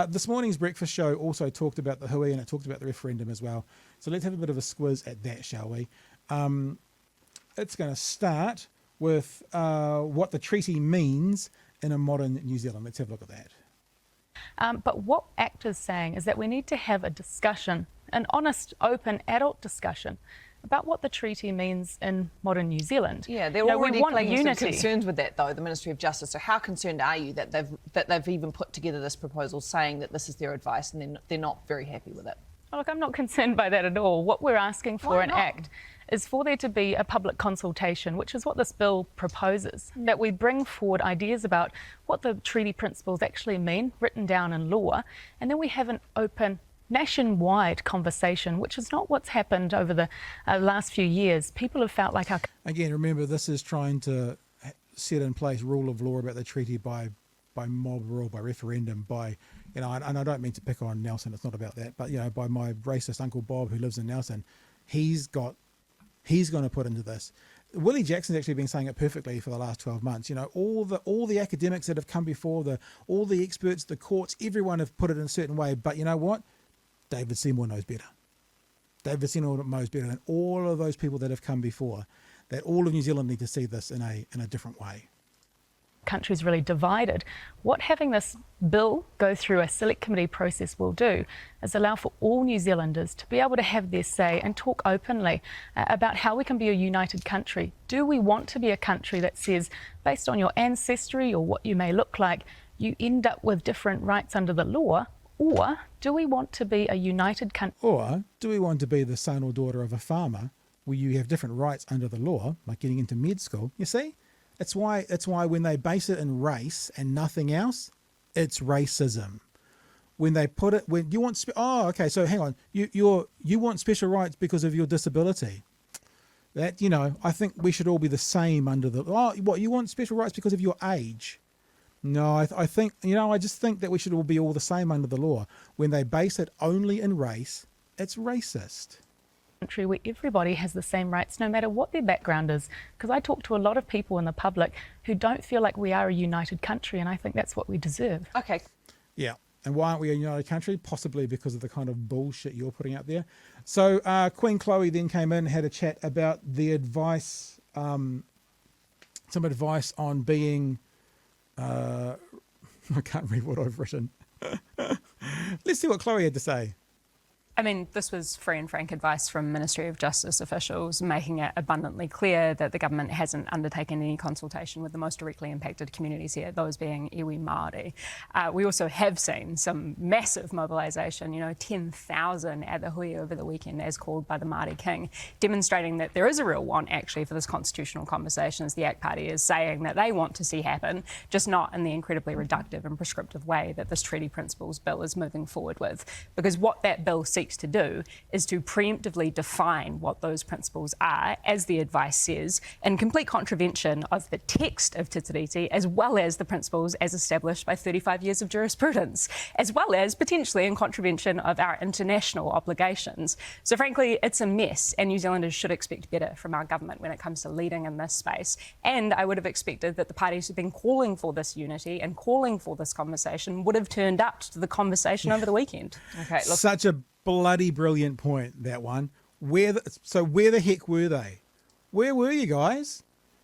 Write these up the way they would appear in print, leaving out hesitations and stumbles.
This morning's breakfast show also talked about the hui and it talked about the referendum as well. So let's have a bit of a squiz at that, shall we? It's going to start with what the treaty means in a modern New Zealand. Let's have a look at that. But what ACT is saying is that we need to have a discussion, an honest, open, adult discussion about what the treaty means in modern New Zealand. Yeah, they're already flagging some concerns with that, though, the Ministry of Justice. So how concerned are you that they've even put together this proposal saying that this is their advice and they're not very happy with it? Oh, look, I'm not concerned by that at all. What we're asking for in ACT is for there to be a public consultation, which is what this bill proposes, that we bring forward ideas about what the treaty principles actually mean, written down in law, and then we have an open nationwide conversation, which is not what's happened over the last few years. People have felt like our... Again, remember, this is trying to set in place rule of law about the treaty by mob rule, by referendum, by, you know, and I don't mean to pick on Nelson, it's not about that, but, you know, by my racist Uncle Bob who lives in Nelson, he's going to put into this. Willie Jackson's actually been saying it perfectly for the last 12 months. You know, all the academics that have come before, all the experts, the courts, everyone have put it in a certain way, but you know what? David Seymour knows better. David Seymour knows better than all of those people that have come before, that all of New Zealand need to see this in a different way. Country's really divided. What having this bill go through a select committee process will do is allow for all New Zealanders to be able to have their say and talk openly about how we can be a united country. Do we want to be a country that says, based on your ancestry or what you may look like, you end up with different rights under the law? Or do we want to be a united country? Or do we want to be the son or daughter of a farmer where you have different rights under the law, like getting into med school? You see? It's why when they base it in race and nothing else, it's racism. When they put it, when you want, so hang on, you want special rights because of your disability. That, you know, I think we should all be the same under the, what, you want special rights because of your age? No, I think, you know, I just think that we should all be all the same under the law. When they base it only in race, it's racist. Country where everybody has the same rights no matter what their background is, because I talk to a lot of people in the public who don't feel like we are a united country, and I think that's what we deserve. Okay. Yeah, and why aren't we a united country? Possibly because of the kind of bullshit you're putting out there. So Queen Chloe then came in and had a chat about the advice, some advice on being I can't read what I've written. Let's see what Chloe had to say. I mean, this was free and frank advice from Ministry of Justice officials, making it abundantly clear that the government hasn't undertaken any consultation with the most directly impacted communities here, those being iwi Māori. We also have seen some massive mobilisation, you know, 10,000 at the hui over the weekend, as called by the Māori King, demonstrating that there is a real want, actually, for this constitutional conversation, as the ACT Party is saying that they want to see happen, just not in the incredibly reductive and prescriptive way that this Treaty Principles Bill is moving forward with. Because what that bill seeks to do is to preemptively define what those principles are, as the advice says, in complete contravention of the text of Te Tiriti, as well as the principles as established by 35 years of jurisprudence, as well as potentially in contravention of our international obligations. So frankly, it's a mess, and New Zealanders should expect better from our government when it comes to leading in this space. And I would have expected that the parties who've been calling for this unity and calling for this conversation would have turned up to the conversation over the weekend. Okay, look. Such a bloody brilliant point, that one. Where the heck were they? Where were you guys?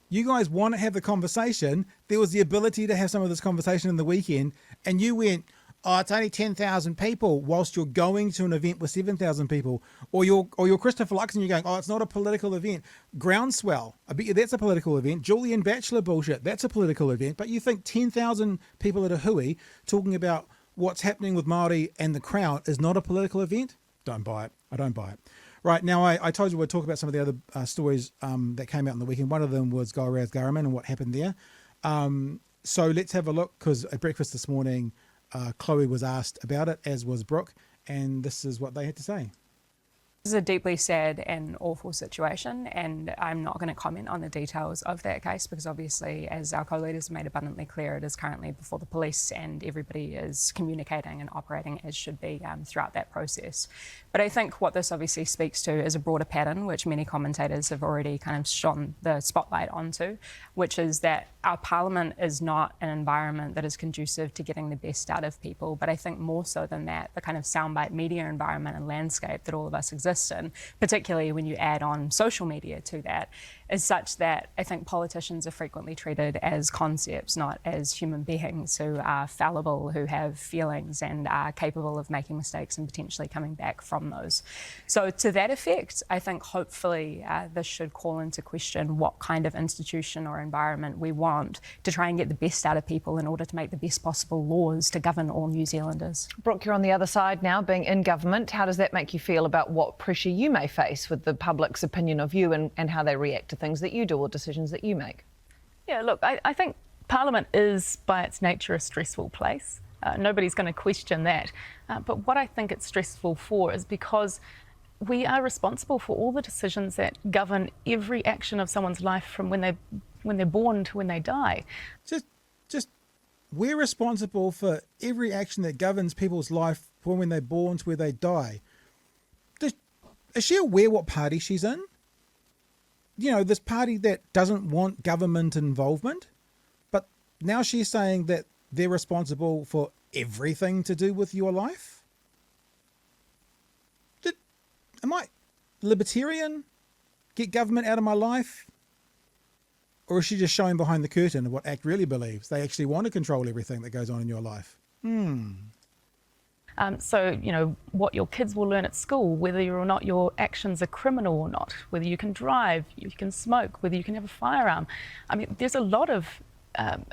You guys want to have the conversation. There was the ability to have some of this conversation in the weekend, and you went, oh, it's only 10,000 people, whilst you're going to an event with 7,000 people. Or you're Christopher Lux and you're going, oh, it's not a political event. Groundswell, I bet you that's a political event. Julian Batchelor bullshit, that's a political event. But you think 10,000 people at a hui talking about what's happening with Māori and the Crown is not a political event? Don't buy it. I don't buy it. Right, now I told you we'd talk about some of the other stories that came out in the weekend. One of them was Gaurav Garaman and what happened there. So let's have a look, because at breakfast this morning, Chloe was asked about it, as was Brooke, and this is what they had to say. This is a deeply sad and awful situation, and I'm not going to comment on the details of that case because obviously, as our co-leaders made abundantly clear, it is currently before the police and everybody is communicating and operating as should be throughout that process. But I think what this obviously speaks to is a broader pattern, which many commentators have already kind of shone the spotlight onto, which is that our parliament is not an environment that is conducive to getting the best out of people. But I think more so than that, the kind of soundbite media environment and landscape that all of us exist in, particularly when you add on social media to that, is such that I think politicians are frequently treated as concepts, not as human beings who are fallible, who have feelings and are capable of making mistakes and potentially coming back from those. So to that effect, I think hopefully this should call into question what kind of institution or environment we want to try and get the best out of people in order to make the best possible laws to govern all New Zealanders. Brooke, you're on the other side now, being in government. How does that make you feel about what pressure you may face with the public's opinion of you and how they react to things that you do or decisions that you make? Yeah, look, I think Parliament is by its nature a stressful place. Nobody's going to question that. But what I think it's stressful for is because we are responsible for all the decisions that govern every action of someone's life from when they're born to when they die. Just we're responsible for every action that governs people's life from when they're born to where they die. Is she aware what party she's in? You know, this party that doesn't want government involvement, but now she's saying that they're responsible for everything to do with your life? Am I libertarian? Get government out of my life? Or is she just showing behind the curtain of what ACT really believes? They actually want to control everything that goes on in your life. So, you know, what your kids will learn at school, whether or not your actions are criminal or not, whether you can drive, you can smoke, whether you can have a firearm. I mean, there's a lot of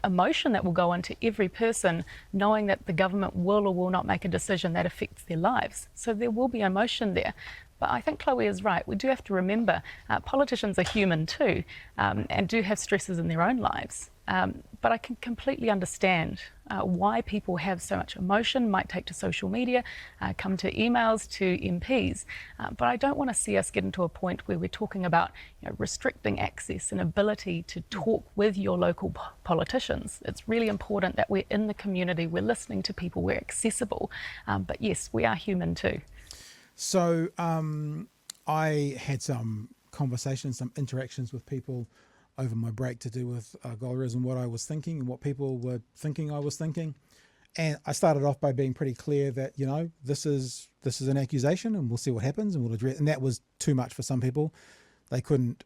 emotion that will go into every person knowing that the government will or will not make a decision that affects their lives. So there will be emotion there. But I think Chloe is right. We do have to remember politicians are human too and do have stresses in their own lives. But I can completely understand why people have so much emotion, might take to social media, come to emails, to MPs. But I don't want to see us get into a point where we're talking about restricting access and ability to talk with your local politicians. It's really important that we're in the community, we're listening to people, we're accessible. But yes, we are human too. So I had some conversations, some interactions with people over my break to do with Golriz and what I was thinking and what people were thinking I was thinking. And I started off by being pretty clear that, you know, this is an accusation and we'll see what happens and we'll address. And that was too much for some people. They couldn't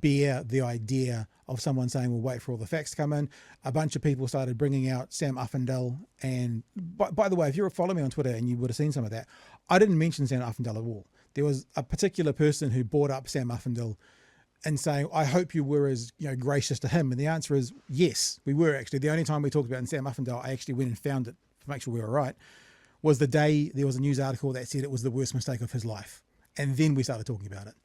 bear the idea of someone saying, we'll wait for all the facts to come in. A bunch of people started bringing out Sam Uffindell. And by the way, if you were following me on Twitter and you would have seen some of that, I didn't mention Sam Uffindell at all. There was a particular person who brought up Sam Uffindell and saying, I hope you were as gracious to him. And the answer is yes, we were actually. The only time we talked about Sam Uffindell, I actually went and found it to make sure we were right, was the day there was a news article that said it was the worst mistake of his life. And then we started talking about it.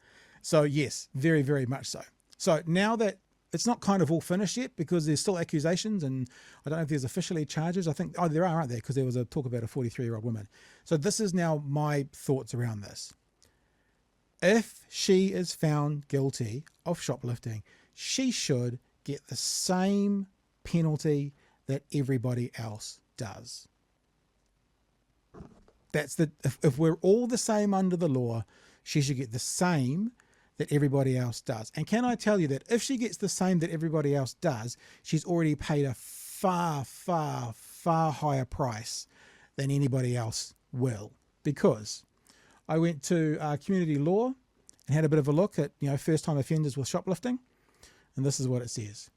So yes, very, very much so. So now that it's not kind of all finished yet because there's still accusations and I don't know if there's officially charges. I think, there are, aren't there? Because there was a talk about a 43-year-old woman. So this is now my thoughts around this. If she is found guilty of shoplifting, she should get the same penalty that everybody else does. If we're all the same under the law, she should get the same that everybody else does. And can I tell you that if she gets the same that everybody else does, she's already paid a far, far, far higher price than anybody else will. Because I went to community law and had a bit of a look at, first-time offenders with shoplifting. And this is what it says.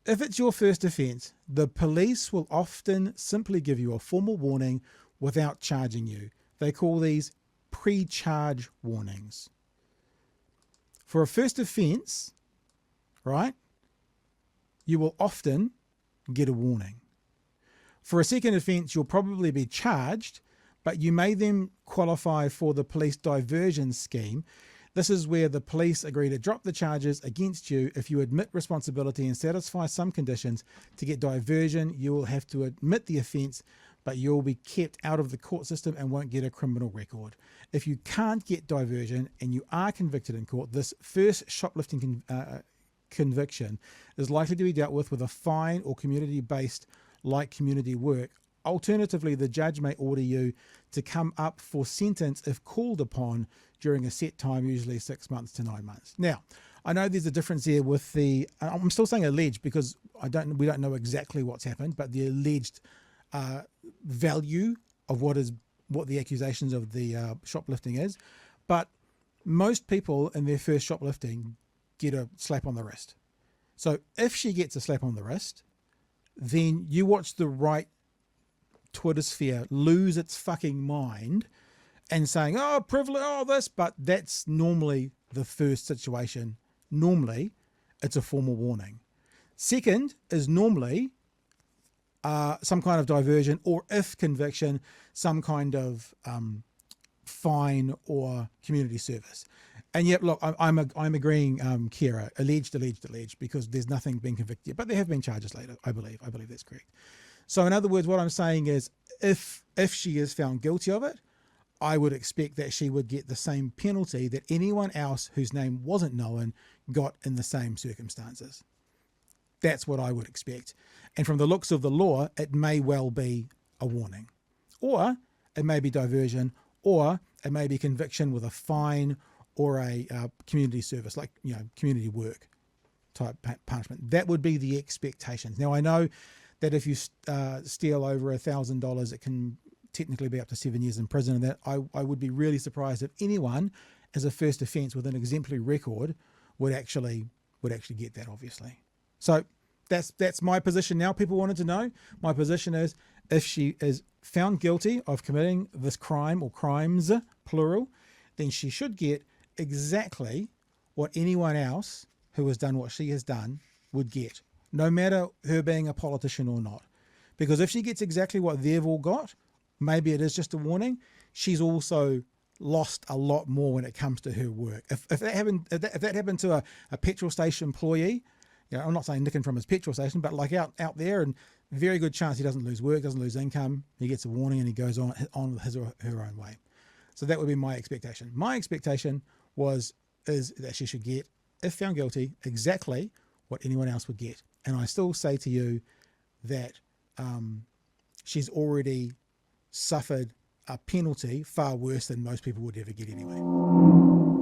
If it's your first offence, the police will often simply give you a formal warning without charging you. They call these pre-charge warnings. For a first offence, right, you will often get a warning. For a second offence, you'll probably be charged, but you may then qualify for the police diversion scheme. This is where the police agree to drop the charges against you if you admit responsibility and satisfy some conditions. To get diversion, you will have to admit the offence, but you'll be kept out of the court system and won't get a criminal record. If you can't get diversion and you are convicted in court, this first shoplifting conviction is likely to be dealt with a fine or community-based like community work. Alternatively, the judge may order you to come up for sentence if called upon during a set time, usually 6 months to 9 months. Now, I know there's a difference there with the. I'm still saying alleged because we don't know exactly what's happened, but the alleged value of what the accusations of the shoplifting is. But most people in their first shoplifting get a slap on the wrist. So if she gets a slap on the wrist, then you watch the right Twitter sphere lose its fucking mind and saying, oh, privilege, oh, this, but that's normally the first situation. Normally, it's a formal warning. Second is normally some kind of diversion, or if conviction, some kind of fine or community service. And yet, look, I'm agreeing, Kira, alleged, because there's nothing being convicted yet, but there have been charges later, I believe that's correct. So in other words, what I'm saying is, if she is found guilty of it, I would expect that she would get the same penalty that anyone else whose name wasn't known got in the same circumstances. That's what I would expect. And from the looks of the law, it may well be a warning, or it may be diversion, or it may be conviction with a fine or a community service, like, community work type punishment. That would be the expectations. Now, I know that if you steal over $1,000, it can technically be up to 7 years in prison, and that I would be really surprised if anyone, as a first offence with an exemplary record, would actually get that, obviously. So that's my position now. People wanted to know. My position is, if she is found guilty of committing this crime, or crimes, plural, then she should get exactly what anyone else who has done what she has done would get, no matter her being a politician or not. Because if she gets exactly what they've all got, maybe it is just a warning. She's also lost a lot more when it comes to her work. If that happened to a petrol station employee, I'm not saying nicking from his petrol station, but like out there, and very good chance he doesn't lose work, doesn't lose income. He gets a warning and he goes on with his or her own way. So that would be my expectation. My expectation is that she should get, if found guilty, exactly what anyone else would get. And I still say to you that she's already suffered a penalty far worse than most people would ever get anyway.